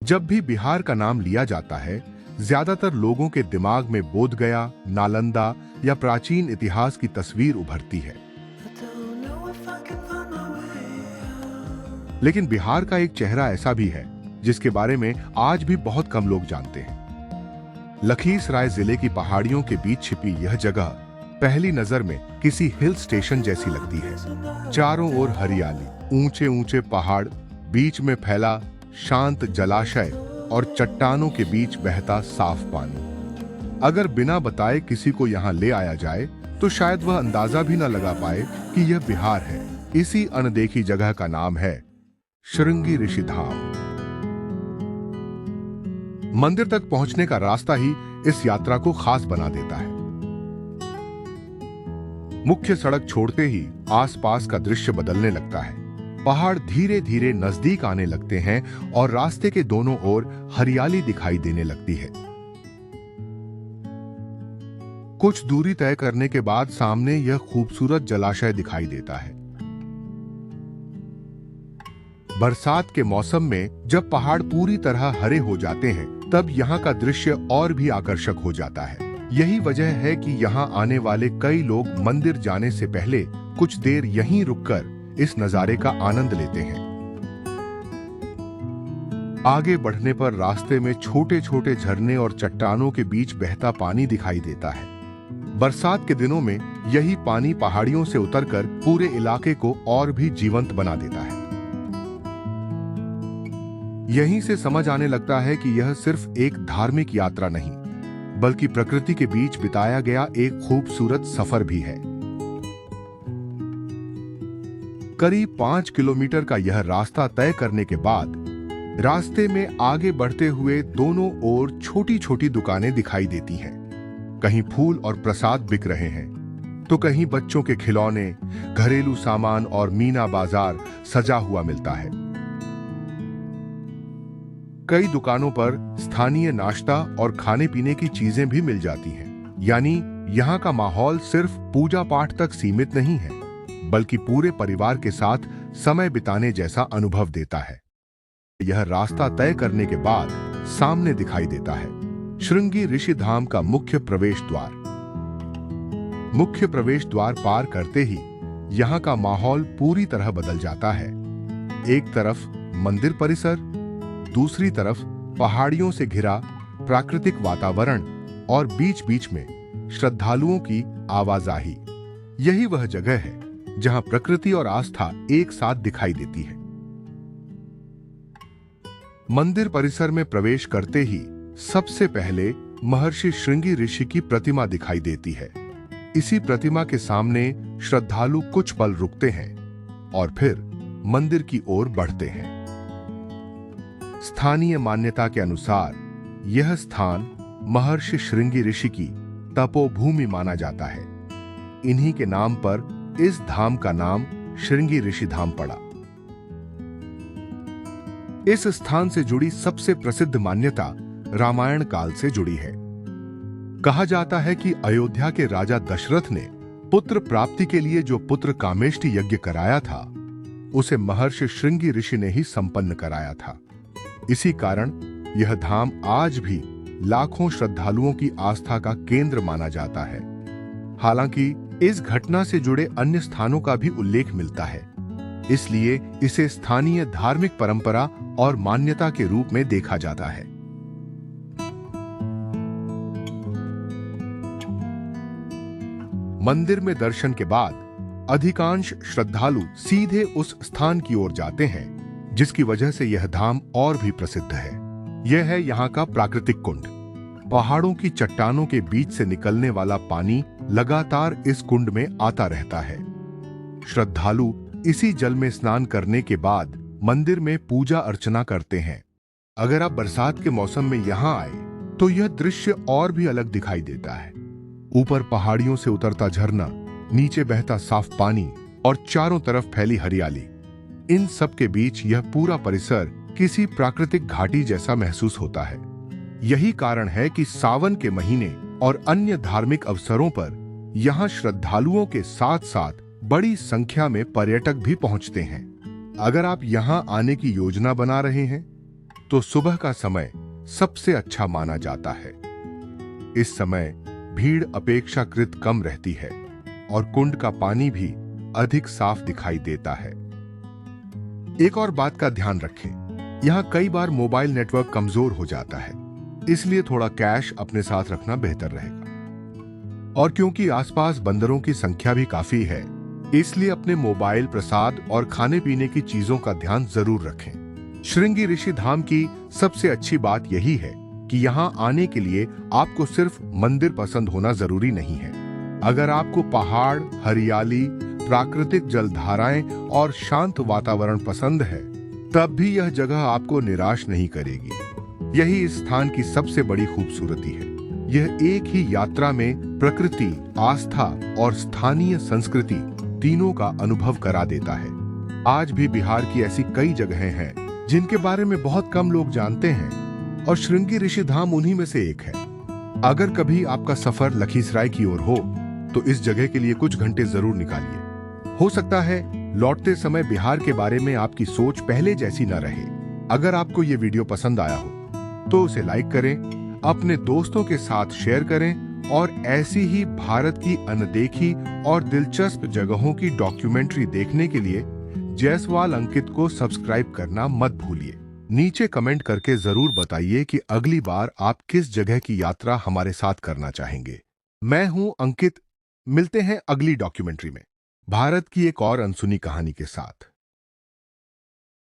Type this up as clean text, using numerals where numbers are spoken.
जब भी बिहार का नाम लिया जाता है, ज्यादातर लोगों के दिमाग में बोध गया, नालंदा या प्राचीन इतिहास की तस्वीर उभरती है। लेकिन बिहार का एक चेहरा ऐसा भी है जिसके बारे में आज भी बहुत कम लोग जानते हैं। लखीसराय जिले की पहाड़ियों के बीच छिपी यह जगह पहली नजर में किसी हिल स्टेशन जैसी लगती है। चारों ओर हरियाली, ऊंचे ऊंचे पहाड़, बीच में फैला शांत जलाशय और चट्टानों के बीच बहता साफ पानी। अगर बिना बताए किसी को यहाँ ले आया जाए तो शायद वह अंदाजा भी न लगा पाए कि यह बिहार है। इसी अनदेखी जगह का नाम है श्रृंगी ऋषि धाम। मंदिर तक पहुंचने का रास्ता ही इस यात्रा को खास बना देता है। मुख्य सड़क छोड़ते ही आसपास का दृश्य बदलने लगता है। पहाड़ धीरे धीरे नजदीक आने लगते हैं और रास्ते के दोनों ओर हरियाली दिखाई देने लगती है। कुछ दूरी तय करने के बाद सामने यह खूबसूरत जलाशय दिखाई देता है। बरसात के मौसम में जब पहाड़ पूरी तरह हरे हो जाते हैं, तब यहाँ का दृश्य और भी आकर्षक हो जाता है। यही वजह है कि यहाँ आने वाले कई लोग मंदिर जाने से पहले कुछ देर यहीं रुककर इस नजारे का आनंद लेते हैं। आगे बढ़ने पर रास्ते में छोटे छोटे झरने और चट्टानों के बीच बहता पानी दिखाई देता है। बरसात के दिनों में यही पानी पहाड़ियों से उतरकर पूरे इलाके को और भी जीवंत बना देता है। यहीं से समझ आने लगता है कि यह सिर्फ एक धार्मिक यात्रा नहीं, बल्कि प्रकृति के बीच बिताया गया एक खूबसूरत सफर भी है। करीब 5 किलोमीटर का यह रास्ता तय करने के बाद रास्ते में आगे बढ़ते हुए दोनों ओर छोटी छोटी दुकानें दिखाई देती हैं। कहीं फूल और प्रसाद बिक रहे हैं, तो कहीं बच्चों के खिलौने, घरेलू सामान और मीना बाजार सजा हुआ मिलता है। कई दुकानों पर स्थानीय नाश्ता और खाने पीने की चीजें भी मिल जाती हैं। यानी यहाँ का माहौल सिर्फ पूजा पाठ तक सीमित नहीं है, बल्कि पूरे परिवार के साथ समय बिताने जैसा अनुभव देता है। यह रास्ता तय करने के बाद सामने दिखाई देता है श्रृंगी ऋषि धाम का मुख्य प्रवेश द्वार। मुख्य प्रवेश द्वार पार करते ही यहाँ का माहौल पूरी तरह बदल जाता है। एक तरफ मंदिर परिसर, दूसरी तरफ पहाड़ियों से घिरा प्राकृतिक वातावरण और बीच बीच में श्रद्धालुओं की आवाजाही। यही वह जगह है जहां प्रकृति और आस्था एक साथ दिखाई देती है। मंदिर परिसर में प्रवेश करते ही सबसे पहले महर्षि श्रृंगी ऋषि की प्रतिमा दिखाई देती है। इसी प्रतिमा के सामने श्रद्धालु कुछ पल रुकते हैं और फिर मंदिर की ओर बढ़ते हैं। स्थानीय मान्यता के अनुसार यह स्थान महर्षि श्रृंगी ऋषि की तपोभूमि माना जाता है। इन्हीं के नाम पर इस धाम का नाम श्रृंगी ऋषि धाम पड़ा। इस स्थान से जुड़ी सबसे प्रसिद्ध मान्यता रामायण काल से जुड़ी है। कहा जाता है कि अयोध्या के राजा दशरथ ने पुत्र प्राप्ति के लिए जो पुत्र कामेष्टि यज्ञ कराया था, उसे महर्षि श्रृंगी ऋषि ने ही संपन्न कराया था। इसी कारण यह धाम आज भी लाखों श्रद्धालुओं की आस्था का केंद्र माना जाता है। हालांकि इस घटना से जुड़े अन्य स्थानों का भी उल्लेख मिलता है, इसलिए इसे स्थानीय धार्मिक परंपरा और मान्यता के रूप में देखा जाता है। मंदिर में दर्शन के बाद अधिकांश श्रद्धालु सीधे उस स्थान की ओर जाते हैं जिसकी वजह से यह धाम और भी प्रसिद्ध है। यह है यहाँ का प्राकृतिक कुंड। पहाड़ों की चट्टानों के बीच से निकलने वाला पानी लगातार इस कुंड में आता रहता है। श्रद्धालु इसी जल में स्नान करने के बाद मंदिर में पूजा अर्चना करते हैं। अगर आप बरसात के मौसम में यहाँ आए तो यह दृश्य और भी अलग दिखाई देता है। ऊपर पहाड़ियों से उतरता झरना, नीचे बहता साफ पानी और चारों तरफ फैली हरियाली, इन सब के बीच यह पूरा परिसर किसी प्राकृतिक घाटी जैसा महसूस होता है। यही कारण है कि सावन के महीने और अन्य धार्मिक अवसरों पर यहाँ श्रद्धालुओं के साथ साथ बड़ी संख्या में पर्यटक भी पहुंचते हैं। अगर आप यहाँ आने की योजना बना रहे हैं तो सुबह का समय सबसे अच्छा माना जाता है। इस समय भीड़ अपेक्षाकृत कम रहती है और कुंड का पानी भी अधिक साफ दिखाई देता है। एक और बात का ध्यान रखें, यहाँ कई बार मोबाइल नेटवर्क कमजोर हो जाता है, इसलिए थोड़ा कैश अपने साथ रखना बेहतर रहेगा। और क्योंकि आसपास बंदरों की संख्या भी काफी है, इसलिए अपने मोबाइल, प्रसाद और खाने पीने की चीजों का ध्यान जरूर रखें। श्रृंगी ऋषि धाम की सबसे अच्छी बात यही है कि यहाँ आने के लिए आपको सिर्फ मंदिर पसंद होना जरूरी नहीं है। अगर आपको पहाड़, हरियाली, प्राकृतिक जलधाराएं और शांत वातावरण पसंद है, तब भी यह जगह आपको निराश नहीं करेगी। यही इस स्थान की सबसे बड़ी खूबसूरती है। यह एक ही यात्रा में प्रकृति, आस्था और स्थानीय संस्कृति तीनों का अनुभव करा देता है। आज भी बिहार की ऐसी कई जगहें हैं जिनके बारे में बहुत कम लोग जानते हैं और श्रृंगी ऋषि धाम उन्हीं में से एक है। अगर कभी आपका सफर लखीसराय की ओर हो तो इस जगह के लिए कुछ घंटे जरूर निकालिए। हो सकता है लौटते समय बिहार के बारे में आपकी सोच पहले जैसी न रहे। अगर आपको ये वीडियो पसंद आया हो तो उसे लाइक करें, अपने दोस्तों के साथ शेयर करें और ऐसी ही भारत की अनदेखी और दिलचस्प जगहों की डॉक्यूमेंट्री देखने के लिए जायसवाल अंकित को सब्सक्राइब करना मत भूलिए। नीचे कमेंट करके जरूर बताइए कि अगली बार आप किस जगह की यात्रा हमारे साथ करना चाहेंगे। मैं हूं अंकित, मिलते हैं अगली डॉक्यूमेंट्री में भारत की एक और अनसुनी कहानी के साथ।